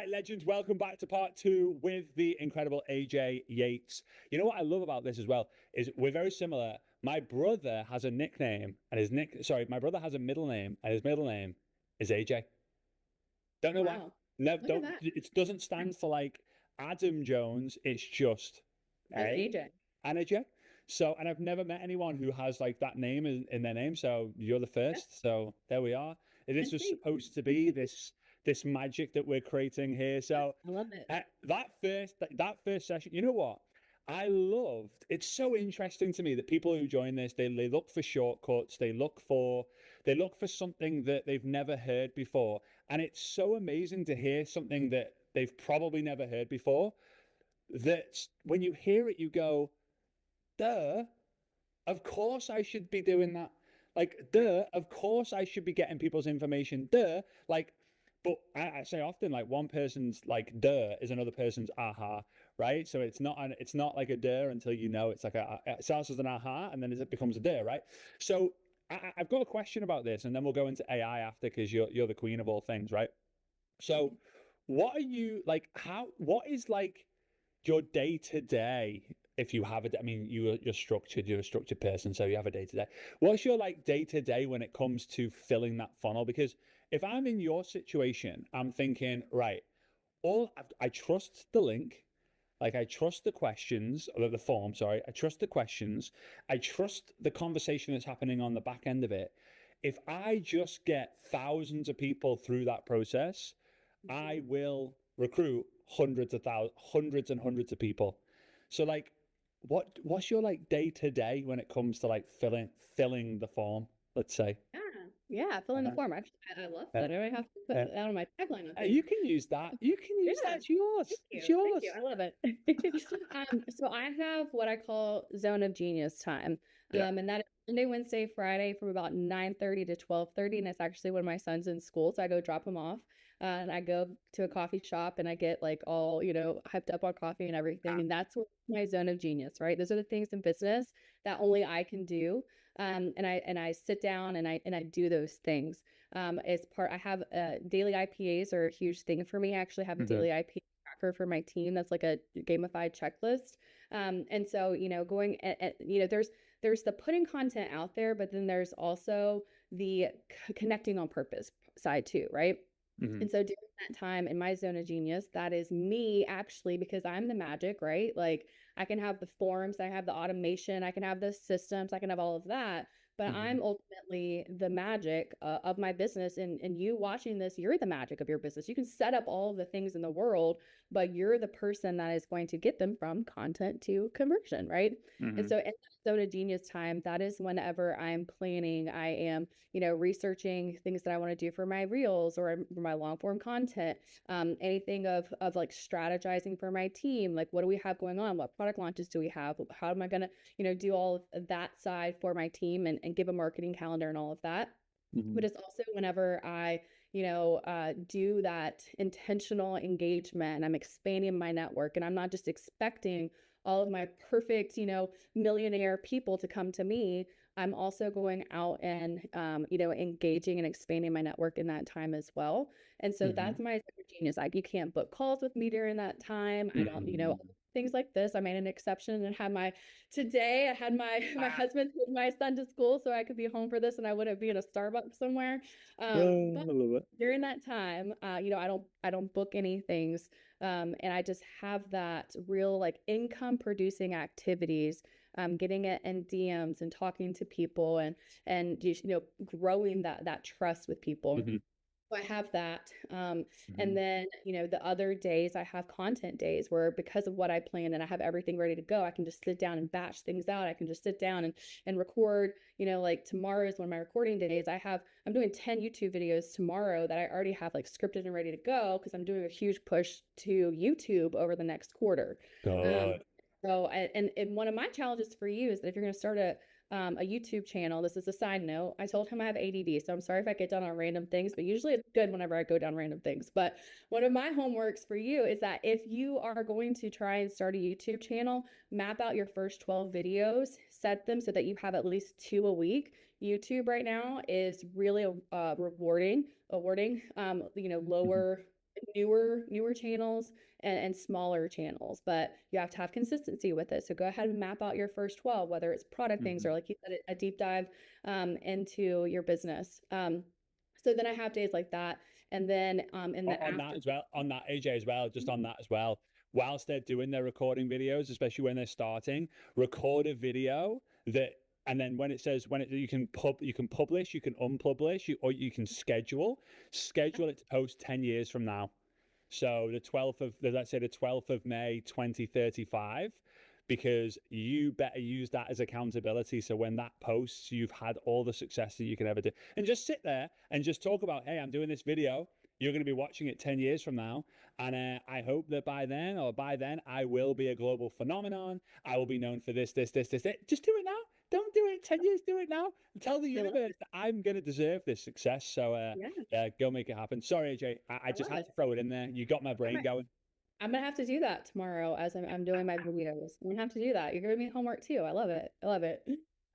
right, legends, welcome back to part two with the incredible AJ Yates. You know what I love about this as well is we're very similar. My brother has a nickname and my brother has a middle name and his middle name is AJ. Don't know why. Wow. Never Look at don't that. it doesn't stand for like Adam Jones, it's just Just A AJ. and a J. So, and I've never met anyone who has like that name in their name. So you're the Yeah, first. So there we are. This and was see. supposed to be this magic that we're creating here. Yeah, So I love it. that first session, you know what? I loved. It's so interesting to me that people who join this, they look for shortcuts. They look for something that they've never heard before, and it's so amazing to hear something that they've probably never heard before. That when you hear it, you go, duh, of course I should be doing that. Like, duh, of course I should be getting people's information. Duh. Like, but I say often, like, one person's like duh is another person's aha, right? So it's not like a duh until you know it's like it starts as an aha and then it becomes a duh, right? So I've got a question about this, and then we'll go into AI after because you're the queen of all things, right? So what are you like? What is like your day to day, if you have it, I mean, you're a structured person, so you have a day to day. What's your like day to day when it comes to filling that funnel? Because if I'm in your situation, I'm thinking, right, I trust the link, like I trust the questions, or the form, sorry, I trust the questions, I trust the conversation that's happening on the back end of it. If I just get thousands of people through that process, I Mhm. will recruit hundreds of thousands, hundreds and hundreds of people. So like, what's your like day to day when it comes to like filling the form? Let's say. Yeah, yeah, fill in the Uh-huh. form. Actually, I love Uh, that. I might have to put uh, that on my tagline on things. you can use that. You can use that. Yeah, It's yours. thank It's you. Thank you. yours. I love it. So I have what I call zone of genius time. Yeah. And that is Monday, Wednesday, Friday from about 9:30 to 12:30. And it's actually when my son's in school. So I go drop him off. And I go to a coffee shop and I get like all, hyped up on coffee and everything. And that's where my zone of genius, right? Those are the things in business that only I can do. And I sit down and I do those things. As part, I have daily IPAs are a huge thing for me. I actually have a Mm-hmm. daily IPA tracker for my team. That's like a gamified checklist. And so, going there's the putting content out there, but then there's also the connecting on purpose side too, right? Mm-hmm. And so during that time in my zone of genius, that is me actually, because I'm the magic, right? Like I can have the forms, I have the automation, I can have the systems, I can have all of that. But Mm-hmm. I'm ultimately the magic of my business. And you watching this, you're the magic of your business. You can set up all of the things in the world, but you're the person that is going to get them from content to conversion, right? And Mm-hmm. so in that zone of genius time, that is whenever I'm planning, I am researching things that I want to do for my reels or for my long form content, anything of like strategizing for my team, like what do we have going on? What product launches do we have? How am I going to, do all of that side for my team and give a marketing calendar and all of that. Mm-hmm. But it's also whenever I, do that intentional engagement and I'm expanding my network and I'm not just expecting all of my perfect, millionaire people to come to me. I'm also going out and, engaging and expanding my network in that time as well. And so Mm-hmm. that's my genius. Like you can't book calls with me during that time. I don't, Mm-hmm. things like this. I made an exception and had today I had my Ah, husband take my son to school so I could be home for this and I wouldn't be in a Starbucks somewhere. oh, But I love it. during that time, I don't book any things. And I just have that real like income producing activities, getting it in DMs and talking to people and just, growing that trust with people. Mm-hmm. So I have that. Mm-hmm. And then, the other days I have content days where because of what I plan and I have everything ready to go, I can just sit down and batch things out. I can just sit down and record, like tomorrow is one of my recording days. I'm doing 10 YouTube videos tomorrow that I already have like scripted and ready to go because I'm doing a huge push to YouTube over the next quarter. Um, Good. and one of my challenges for you is that if you're going to start a YouTube channel. This is a side note. I told him I have ADD, so I'm sorry if I get down on random things, but usually it's good whenever I go down random things. But one of my homeworks for you is that if you are going to try and start a YouTube channel, map out your first 12 videos, set them so that you have at least 2 a week. YouTube right now is really awarding, Mm-hmm. lower newer channels and smaller channels, but you have to have consistency with it. So go ahead and map out your first 12, whether it's product things Mhm. or like you said, a deep dive into your business. So then I have days like that. And then in the On that after. as well, on that AJ as well, just on that as well. Whilst they're doing their recording videos, especially when they're starting, record a video that, and then when it says when it you can publish, you can unpublish, or you can schedule it to post 10 years from now. So the 12th of, let's say the 12th of May, 2035, because you better use that as accountability. So when that posts, you've had all the success that you can ever do. And just sit there and just talk about, hey, I'm doing this video. You're going to be watching it 10 years from now. And I hope that by then, I will be a global phenomenon. I will be known for this. Just do it now. Don't do it 10 years, do it now. Tell the I love universe that I'm going to deserve this success. So, Yeah, go make it happen. Sorry, AJ. I I just love had it. to throw it in there. You got my brain going. I'm gonna have to do that tomorrow as I'm doing my videos. I'm gonna have to do that. You're giving me homework too. I love it. I love it.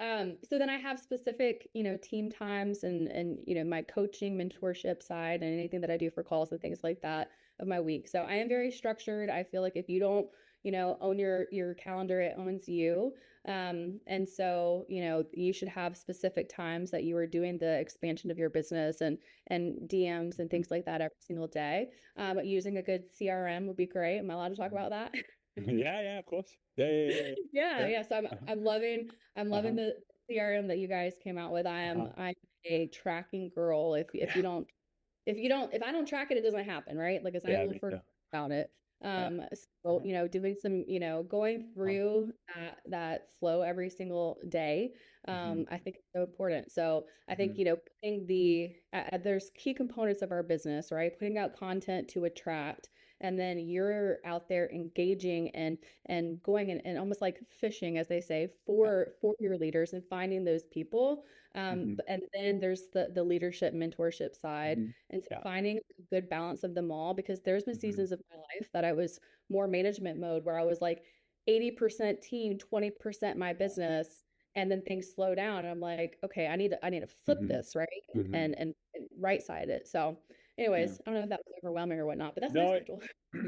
So then I have specific, team times and my coaching, mentorship side and anything that I do for calls and things like that of my week. So I am very structured. I feel like if you don't, own your calendar, it owns you. And so, you should have specific times that you are doing the expansion of your business and DMs and things like that every single day. But using a good CRM would be great. Am I allowed to talk about that? Yeah, yeah, of course. Yeah. Yeah, Yeah. yeah. So Uh-huh. I'm loving Uh-huh. the CRM that you guys came out with. Uh-huh. I'm a tracking girl. If I don't track it, it doesn't happen, right? Like, 'cause I Yeah, will me forget too. about it. Yeah. So, Uh-huh. doing some, going Uh-huh. through that flow every single day, Mhm. I think it's so important. So I think, Mhm. putting there's key components of our business, right? Putting out content to attract, and then you're out there engaging and going and almost like fishing, as they say, Yeah. for your leaders and finding those people. Mhm. And then there's the leadership mentorship side Mhm. and so Yeah. finding a good balance of them all, because there's been Mhm. seasons of my life that I was more management mode where I was like 80% team, 20% my business, and then things slow down. And I'm like, okay, I need to flip Mhm. this, right? Mhm. And right side it. So, Yeah. anyways, I don't know if that was overwhelming or whatnot, but that's my No, schedule.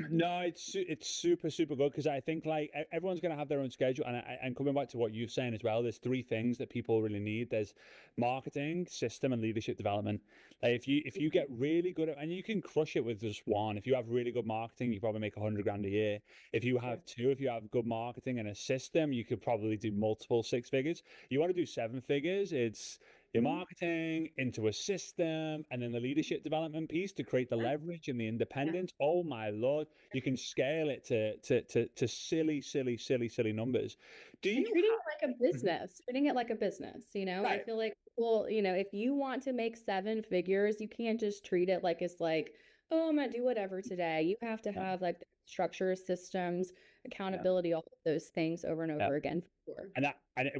no, it's super super good because I think like everyone's gonna have their own schedule, and coming back to what you're saying as well, there's three things that people really need. There's marketing, system, and leadership development. Like if you get really good at, and you can crush it with just one. If you have really good marketing, you probably make 100 grand a year. If you Sure. have two, if you have good marketing and a system, you could probably do multiple six figures. You want to do seven figures, it's your Mhm. marketing into a system and then the leadership development piece to create the Yeah. leverage and the Yeah. independence. Oh my lord, you can scale it to silly numbers. Do And you treating it like a have business, treating it like a business, I right? feel like, well, if you want to make seven figures, you can't just treat it like it's like, oh, I'm gonna do whatever today. You have to Yeah, have like structure, systems, yeah, accountability, all of those things over and yeah. over again for sure. And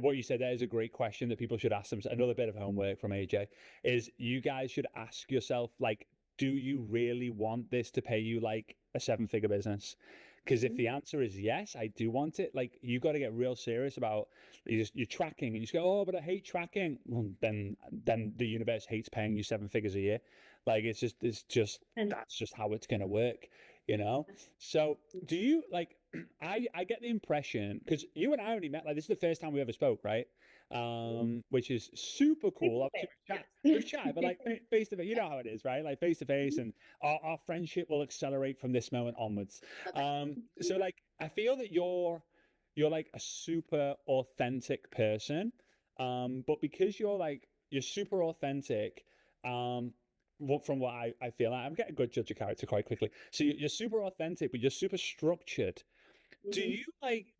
what you said there is a great question that people should ask themselves. Another bit of homework from AJ is you guys should ask yourself, like, do you really want this to pay you like a seven-figure business? Because if Mhm. the answer is yes, I do want it. Like, you got to get real serious about you're tracking, and you just go, oh, but I hate tracking. Well, then the universe hates paying you seven figures a year. Like, it's just And that's just how it's gonna work, you know. So, do you like? I get the impression because you and I only met like this is the first time we ever spoke, right? Which is super face cool. to Obviously, face, we've chatted, but yes. like face to face, you know how it is, right? Like face to face, and our friendship will accelerate from this moment onwards. Love So it. like I feel that you're like a super authentic person, but because you're super authentic, from what I feel, I'm getting a good judge of character quite quickly. So you're super authentic, but you're super structured. Do Mhm.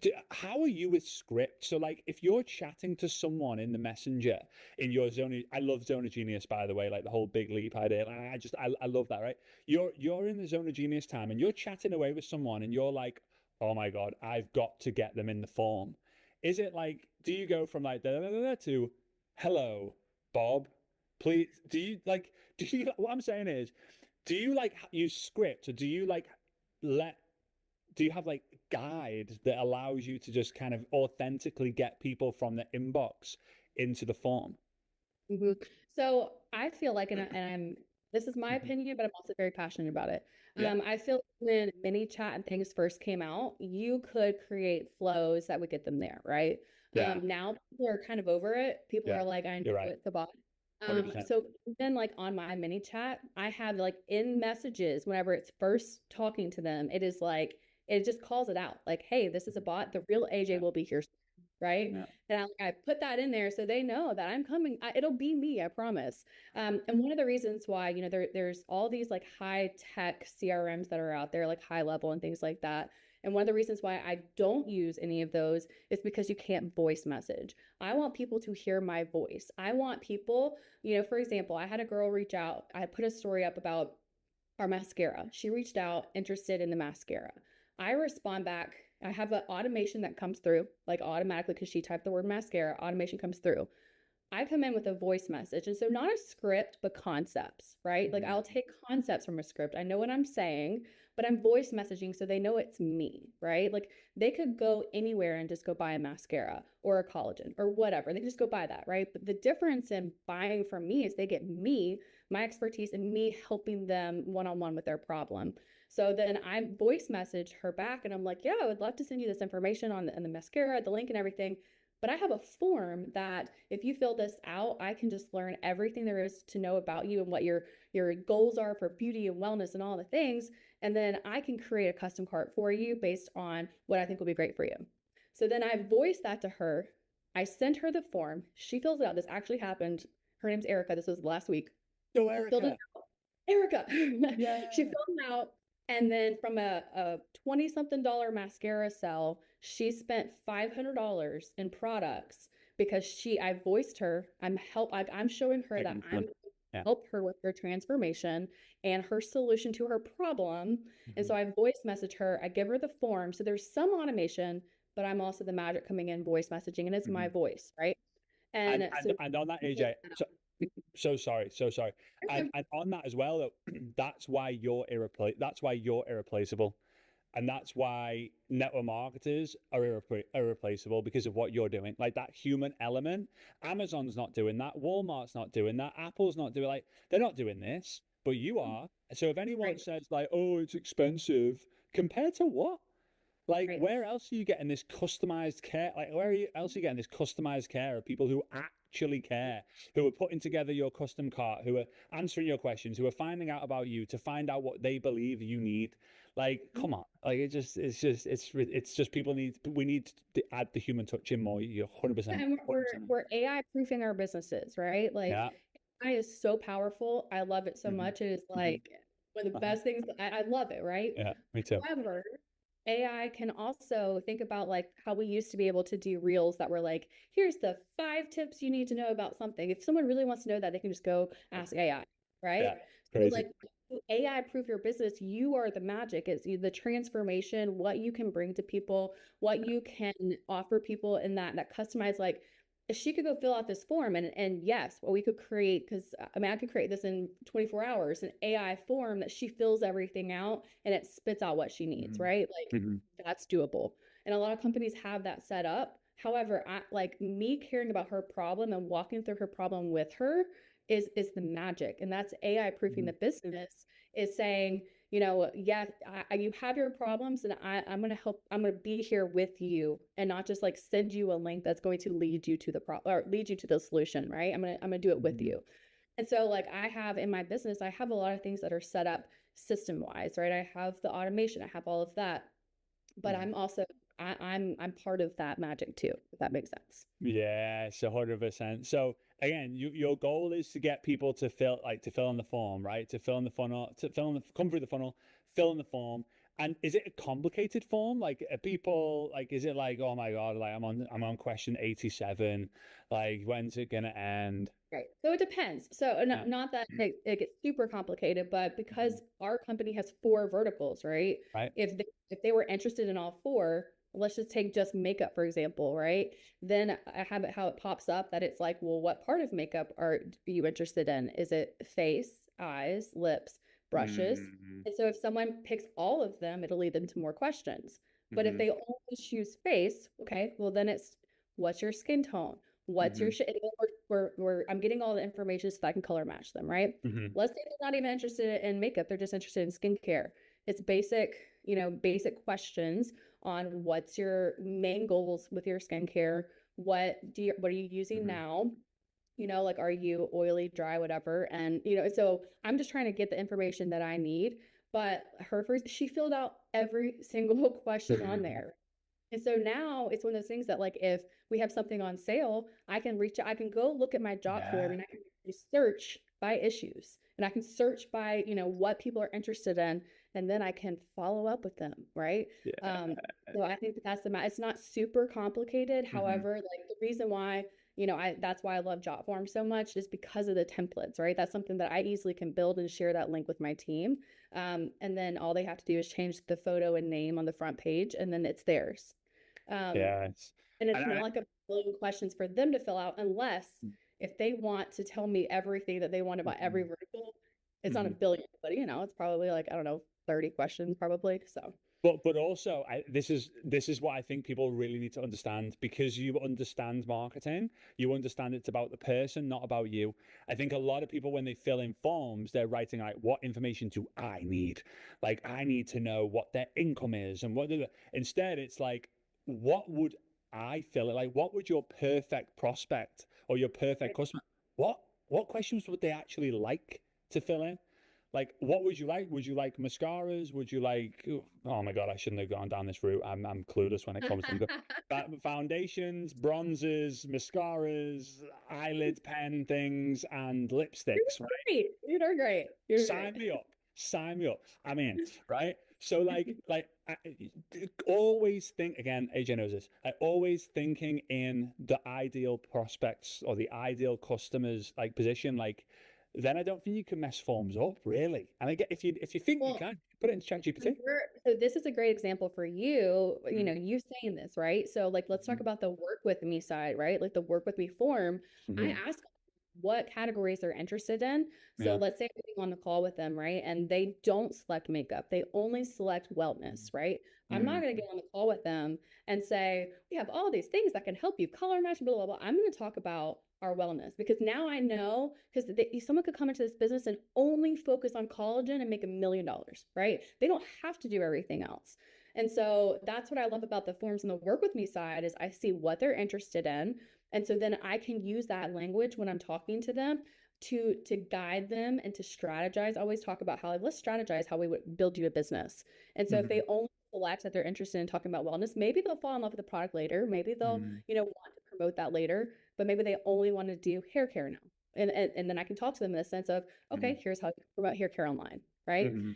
you how are you with script? So like if you're chatting to someone in the messenger in your I love Zone of Genius, by the way, like the whole big leap idea. Like, I love that, right? You're in the Zone of Genius time and you're chatting away with someone and you're like, oh my God, I've got to get them in the form. Is it like, do you go from like da, da, da, da, to hello, Bob? Please, do you what I'm saying is, do you like use script or do you like let do you have like guide that allows you to just kind of authentically get people from the inbox into the form? Mhm. So I feel like, and I'm This is my opinion, but I'm also very passionate about it. Yeah. I feel when mini chat and things first came out, you could create flows that would get them there, right? Yeah. Now people are kind of over it. People Yeah. are like, I know You're right. it's a bot. 100%. So then like on my mini chat, I have like in messages, whenever it's first talking to them, it is like, it just calls it out like, hey, this is a bot. The real AJ Yeah. will be here, right? Yeah. And I put that in there so they know that I'm coming. It'll be me, I promise. And one of the reasons why, you know, there's all these like high tech CRMs that are out there, like high level and things like that. And one of the reasons why I don't use any of those is because you can't voice message. I want people to hear my voice. I want people, you know, for example, I had a girl reach out. I put a story up about our mascara. She reached out interested in the mascara. I respond back. I have an automation that comes through like automatically because she typed the word mascara, automation comes through. I come in with a voice message. And so not a script, but concepts, right? Like I'll take concepts from a script. I know what I'm saying, but I'm voice messaging so they know it's me, right? Like they could go anywhere and just go buy a mascara or a collagen or whatever. They just go buy that, right? But the difference in buying from me is they get me, my expertise, and me helping them one-on-one with their problem. So then I voice message her back and I'm like, yeah, I would love to send you this information on the mascara, the link and everything. But I have a form that if you fill this out, I can just learn everything there is to know about you and what your goals are for beauty and wellness and all the things. And then I can create a custom cart for you based on what I think will be great for you. So then I voice that to her. I sent her the form. She fills it out. This actually happened. Her name's Erica. This was last week. Go, Erica. Erica. Yeah. She filled them out. And then from a $20-something mascara sell, she spent $500 in products because I voiced her. I'm showing her that I'm help her with her transformation and her solution to her problem. And so I voice message her. I give her the form. So there's some automation, but I'm also the magic coming in voice messaging, and it's my voice, right? And on that, AJ, so sorry. And on that as well, that's why you're irreplaceable. And that's why network marketers are irreplaceable because of what you're doing. Like that human element. Amazon's not doing that. Walmart's not doing that. Apple's not doing, like, they're not doing this, but you are. So if anyone says like, oh, it's expensive, compared to what? Like, where else are you getting this customized care? Like, else are you getting this customized care of people who actually care, who are putting together your custom cart, who are answering your questions, who are finding out about you to find out what they believe you need? Like, come on. Like, it's just we need to add the human touch in more. You're 100%. And we're AI proofing our businesses, right? Like, AI is so powerful. I love it so much. It is like one of the best things. I love it, right? Yeah, me too. However, AI can also think about like how we used to be able to do reels that were like, here's the 5 tips you need to know about something. If someone really wants to know that, they can just go ask AI, right? Yeah, crazy. So like AI proof your business, you are the magic. It's the transformation, what you can bring to people, what you can offer people in that customized, like she could go fill out this form and yes, what we could create, because I mean, I could create this in 24 hours, an AI form that she fills everything out and it spits out what she needs, right? Like that's doable. And a lot of companies have that set up. However, like me caring about her problem and walking through her problem with her is the magic. And that's AI proofing the business, is saying, you know, yeah, you have your problems and I'm going to help. I'm going to be here with you and not just like send you a link that's going to lead you to the problem or lead you to the solution, right? I'm going to do it with you. And so like I have in my business, I have a lot of things that are set up system wise, right? I have the automation, I have all of that, but I'm also, I'm part of that magic too, if that makes sense. Yeah, it's 100%. So again, your goal is to get people to fill in the form, right? To fill in the funnel, come through the funnel, fill in the form. And is it a complicated form? Like, are people like, is it like, oh my God, like I'm on question 87, like when's it gonna end? Right. So it depends. So not that it gets super complicated, but because our company has 4 verticals, right? Right. If they were interested in all 4, let's just take just makeup, for example, right? Then I have it how it pops up that it's like, well, what part of makeup are you interested in? Is it face, eyes, lips, brushes? And so if someone picks all of them, it'll lead them to more questions. But if they only choose face, okay, well then it's what's your skin tone? What's your shade? I'm getting all the information so that I can color match them, right? Hmm. Let's say they're not even interested in makeup, they're just interested in skincare. It's basic, basic questions on what's your main goals with your skincare. What are you using Hmm. now? Like, are you oily, dry, whatever? And, so I'm just trying to get the information that I need. But she filled out every single question on there. And so now it's one of those things that, like, if we have something on sale, I can go look at my job form Yeah. and I can search by issues and I can search by, what people are interested in. And then I can follow up with them. Right. Yeah. Um, so I think that's it's not super complicated. Hmm. However, like the reason why, that's why I love job forms so much is because of the templates, right? That's something that I easily can build and share that link with my team. And then all they have to do is change the photo and name on the front page and then it's theirs. Um, Yeah. and And it's not like a million questions for them to fill out unless if they want to tell me everything that they want about every Mhm. vertical, it's not a Mhm. billion, but it's probably like, I don't know, 30 questions probably. So But also, this is what I think people really need to understand, because you understand marketing, you understand it's about the person, not about you. I think a lot of people, when they fill in forms, they're writing like, what information do I need? Like, I need to know what their income is and instead it's like, what would I fill it? Like, what would your perfect prospect or your perfect customer, what what questions would they actually like to fill in? Like, what would you like? Would you like mascaras? Would you like? Oh my god, I shouldn't have gone down this route. I'm clueless when it comes to foundations, bronzers, mascaras, eyelid pen things, and lipsticks. Right? great. You're great. You're great. Sign me up. Sign me up. I'm in. Right? So always think again. AJ knows this. I always thinking in the ideal prospects or the ideal customers like position. Like, then I don't think you can mess forms up really. And I get, if you think you Well, can, put it in ChatGPT. so this is a great example for you, Mm-hmm. you saying this, right? So like let's talk about the work with me side, right? Like the work with me form. I Mm-hmm. ask what categories they're interested in. So Yeah. let's say I'm getting on the call with them, right? And they don't select makeup. They only select wellness, right? I'm not Mm-hmm. going to get on the call with them and say, we have all these things that can help you color match, blah, blah, blah. I'm going to talk about our wellness because now I know because someone could come into this business and only focus on collagen and make $1 million, right? They don't have to do everything else. And so that's what I love about the forms and the work with me side is I see what they're interested in. And so then I can use that language when I'm talking to them to guide them and to strategize. I always talk about how, like, let's strategize how we would build you a business. And so if Mm-hmm. they only select that they're interested in talking about wellness, maybe they'll fall in love with the product later. Maybe they'll, Mm-hmm. want to promote that later, but maybe they only want to do hair care now. And then I can talk to them in the sense of, okay, here's how to promote hair care online, right? Mm-hmm.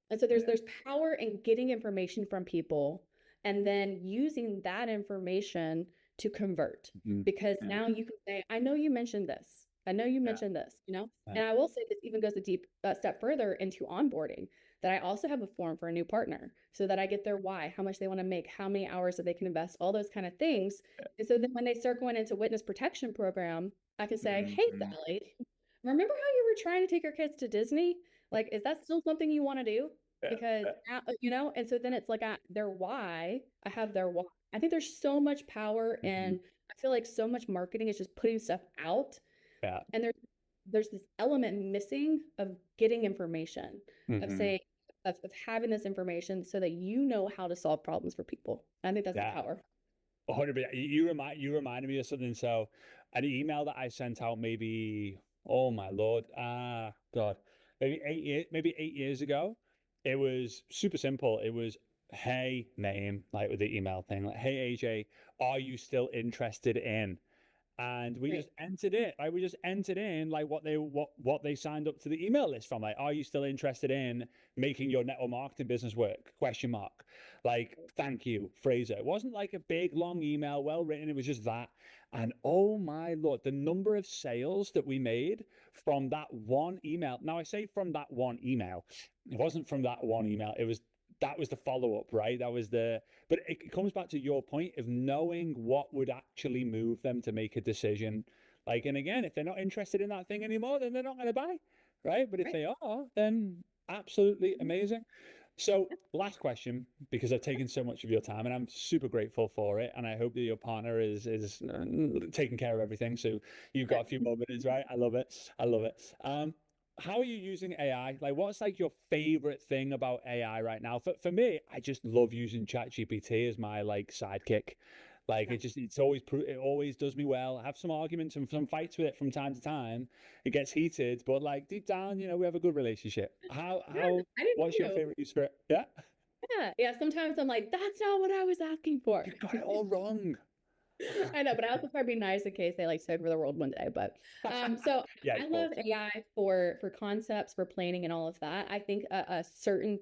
And so Yeah. there's power in getting information from people and then using that information to convert. Mm-hmm. Because Yeah. now you can say, I know you mentioned this. I know you Yeah. mentioned this. Yeah. And I will say this even goes a deep step further into onboarding, that I also have a form for a new partner so that I get their why, how much they want to make, how many hours that they can invest, all those kind of things. And so then when they start going into witness protection program, I can say, hey, Mm-hmm. Sally, remember how you were trying to take your kids to Disney? Like, is that still something you want to do? Yeah. Because, Yeah. and so then it's like their why, I have their why. I think there's so much power Mm-hmm. in, I feel like so much marketing is just putting stuff out. Yeah. And there's this element missing of getting information, of Mm-hmm. saying, of having this information so that you know how to solve problems for people. I think that's the Yeah. power. 100%. You reminded me of something. So, an email that I sent out maybe, oh my Lord, God, maybe 8 years ago. It was super simple. It was, hey, name, like with the email thing, like, hey AJ, are you still interested in? And we Right. just entered it. Like, we just entered in like what they signed up to the email list from. Like, are you still interested in making your network marketing business work? Question mark. Like, thank you, Frazer. It wasn't like a big long email, well written. It was just that. And oh my Lord, the number of sales that we made from that one email. Now I say from that one email. It wasn't from that one email. That was the follow up, right? But it comes back to your point of knowing what would actually move them to make a decision. Like, and again, if they're not interested in that thing anymore, then they're not going to buy, right? But if Right. they are, then absolutely amazing. So, last question, because I've taken so much of your time, and I'm super grateful for it. And I hope that your partner is taking care of everything. So you've got a few more minutes, right? I love it. I love it. How are you using AI? Like, what's like your favorite thing about AI right now? For me, I just love using ChatGPT as my like sidekick. Like it always does me well. I have some arguments and some fights with it from time to time. It gets heated, but like deep down, we have a good relationship. Yeah, I did What's your too. favorite use for it? Yeah. Yeah, yeah. Sometimes I'm like, that's not what I was asking for. You got it all wrong. I know, but I also try to be nice in case they like take over the world one day. But so Yeah, I of love course. AI for concepts, for planning, and all of that. I think a certain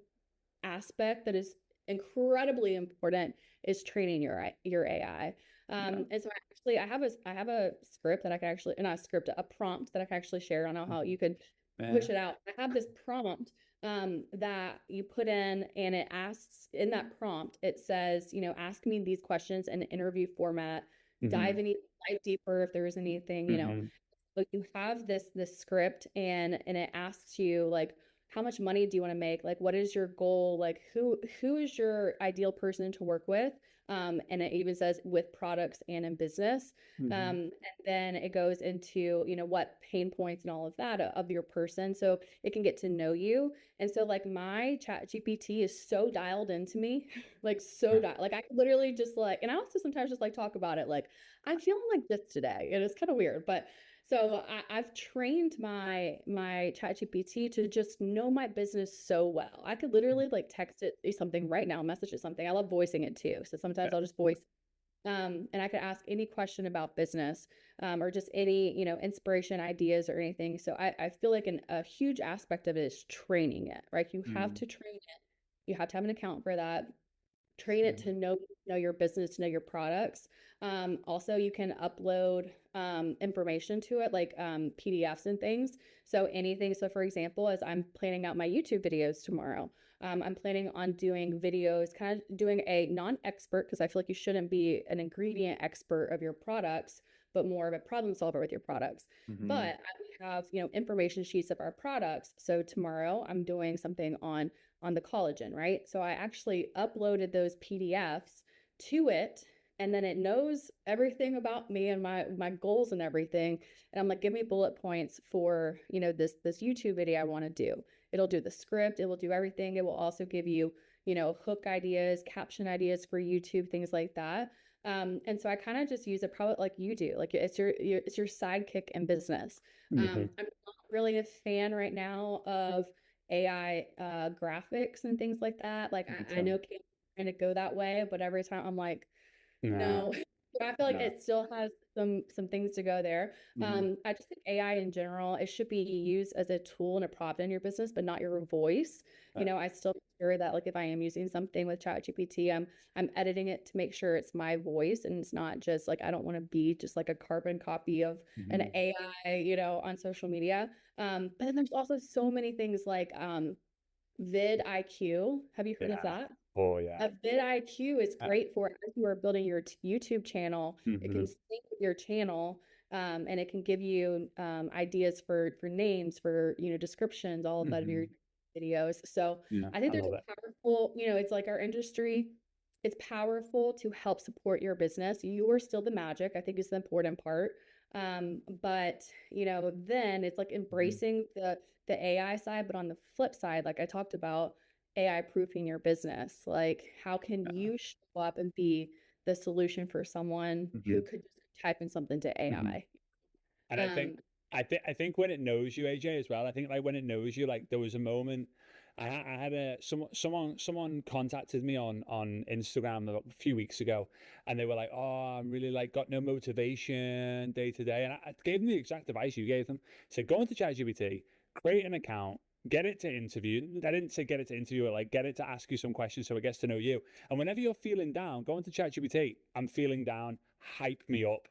aspect that is incredibly important is training your AI. Yeah. And so I have a script that I can actually not a script a prompt that I can actually share. I don't know how Mhm. you could Yeah. push it out. I have this prompt that you put in, and it asks in that prompt. It says, ask me these questions in an interview format. Hmm. Dive deeper if there is anything. Hmm. But you have this script, and it asks you like how much money do you want to make, like what is your goal, like who is your ideal person to work with, and it even says with products and in business, Hmm. and then it goes into what pain points and all of that of your person, so it can get to know you. And so like my chat GPT is so dialed into me like like I could literally just like, and I also sometimes just like talk about it like I'm feeling like this today, and it's kind of weird, but so I've trained my ChatGPT to just know my business so well. I could literally like text it something right now, message it something. I love voicing it too. So sometimes I'll just voice, and I could ask any question about business, or just any, inspiration, ideas, or anything. So I feel like a huge aspect of it is training it, right? You have Hmm. to train it. You have to have an account for that. Train it to know your business, to know your products. Also, you can upload information to it, like PDFs and things. So anything. So for example, as I'm planning out my YouTube videos tomorrow, I'm planning on doing videos, kind of doing a non-expert, because I feel like you shouldn't be an ingredient expert of your products, but more of a problem solver with your products. Hmm. But I have, information sheets of our products. So tomorrow I'm doing something on the collagen, right? So I actually uploaded those PDFs to it, and then it knows everything about me and my goals and everything. And I'm like, give me bullet points for, this YouTube video I want to do. It'll do the script, it will do everything. It will also give you, hook ideas, caption ideas for YouTube, things like that. And so I kind of just use it probably like you do. Like it's your sidekick in business. Hmm. I'm not really a fan right now of AI graphics and things like that. Like Me I too. know kids are trying to go that way, but every time I'm like, Nah, no. But I feel like nah. it still has some things to go there. Hmm. I just think AI in general, it should be used as a tool and a prop in your business, but not your voice. I still make sure that like if I am using something with ChatGPT, I'm editing it to make sure it's my voice and it's not just like I don't want to be just like a carbon copy of an Hmm. AI, on social media. But then there's also so many things like vidIQ. Have you heard of Yeah. that? Oh yeah. A vidIQ is great for as you are building your YouTube channel. It can Hmm. sync with your channel, and it can give you ideas for names, for descriptions, all of that of your Hmm. videos. So Yeah, I think I there's love it. a powerful, it's like our industry. It's powerful to help support your business. You are still the magic, I think is the important part. But then it's like Hmm. embracing the AI side, but on the flip side, like I talked about, AI proofing your business. Like, how can you show up and be the solution for someone who Hmm. could just type in something to Hmm. AI? And Um, I think when it knows you, AJ, as well. I think like when it knows you, like there was a moment. I had someone contacted me on Instagram a few weeks ago, and they were like, "Oh, I'm really like got no motivation day to day," and I gave them the exact advice you gave them. Said go into ChatGPT, create an account, get it to interview. I didn't say get it to interview, like get it to ask you some questions so it gets to know you. And whenever you're feeling down, go into ChatGPT. I'm feeling down. Hype me up,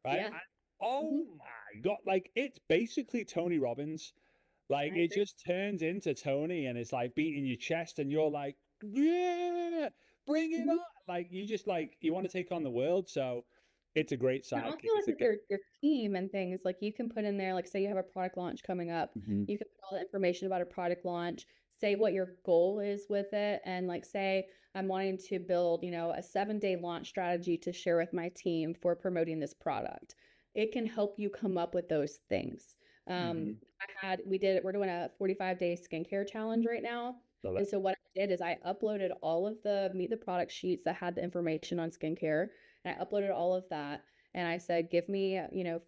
right? yeah. Oh Mhm. my God. Like it's basically Tony Robbins. Like I it agree. just turns into Tony and it's like beating your chest and you're like, yeah, bring it Mhm. on. Like you just like you want to take on the world. So it's a great And also sidekick. like It's a with your team and things, like you can put in there, like say you have a product launch coming up, Mhm. you can put all the information about a product launch, say what your goal is with it, and like say I'm wanting to build, a 7-day launch strategy to share with my team for promoting this product. It can help you come up with those things. Mm-hmm. We're doing a 45-day skincare challenge right now. Love And it. so what I did is I uploaded all of the Meet the Product sheets that had the information on skincare. And I uploaded all of that. And I said, give me,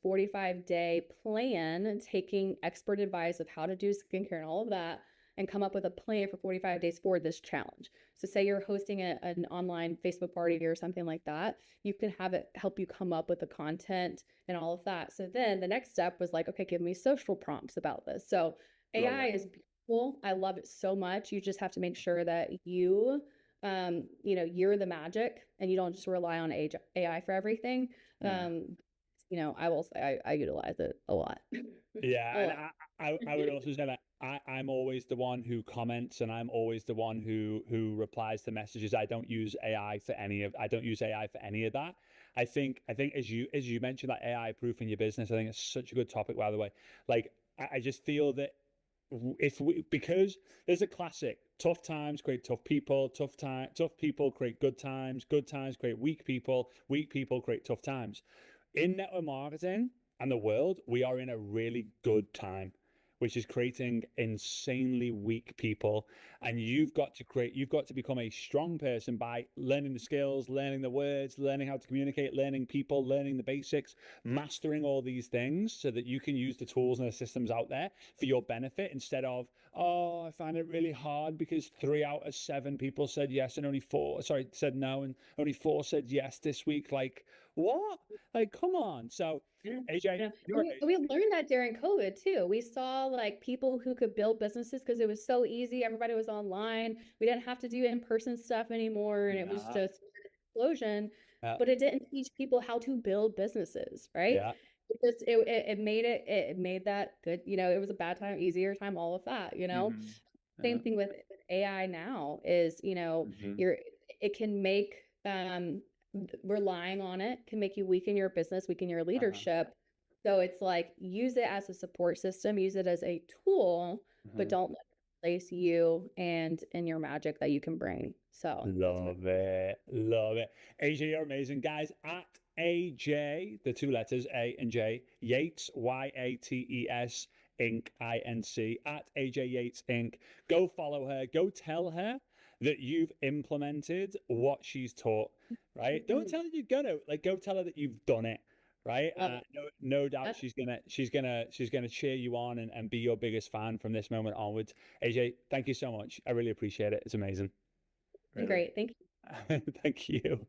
45-day plan, taking expert advice of how to do skincare and all of that, and come up with a plan for 45 days for this challenge. So say you're hosting an online Facebook party or something like that, you can have it help you come up with the content and all of that. So then the next step was like, okay, give me social prompts about this. So Love AI it. is beautiful. I love it so much. You just have to make sure that you're the magic and you don't just rely on AI for everything. Yeah. I will say I utilize it a lot. Yeah, A and lot. I would also say that I'm always the one who comments and I'm always the one who replies to messages. I don't use AI for any of that. I think as you mentioned that AI proof in your business, I think it's such a good topic, by the way. Like I just feel that if we because there's a classic tough times create tough people create good times create weak people create tough times in network marketing and the world. We are in a really good time, which is creating insanely weak people. And you've got to become a strong person by learning the skills, learning the words, learning how to communicate, learning people, learning the basics, mastering all these things so that you can use the tools and the systems out there for your benefit instead of, oh, I find it really hard because 3 out of 7 people said yes and only said no, and only 4 said yes this week. Like, what? Like, come on. So, Yeah. AJ, Yeah. you're We learned that during COVID too. We saw like people who could build businesses because it was so easy. Everybody was online. We didn't have to do in-person stuff anymore. And it was yeah, just an explosion. yeah, But it didn't teach people how to build businesses, right? yeah. It made it made that good, it was a bad time, easier time, all of that. Hmm. Same thing with AI now is, Hmm. you're it can make relying on it can make you weaken your business, weaken your Uh-huh. leadership. So it's like use it as a support system, use it as a tool, but Hmm. don't let it replace you and your magic that you can bring. So that's my Love it. Love it. AJ, you're amazing. Guys, at AJ, the 2 letters, A and J, Yates, Yates, Inc., Inc., at AJ Yates Inc. Go follow her. Go tell her that you've implemented what she's taught, right? Don't tell her you're gonna, like, go tell her that you've done it. Right. love it. No doubt That's she's gonna cheer you on and be your biggest fan from this moment onwards. AJ, thank you so much. I really appreciate it. It's amazing. been Really. great. Thank you. Thank you.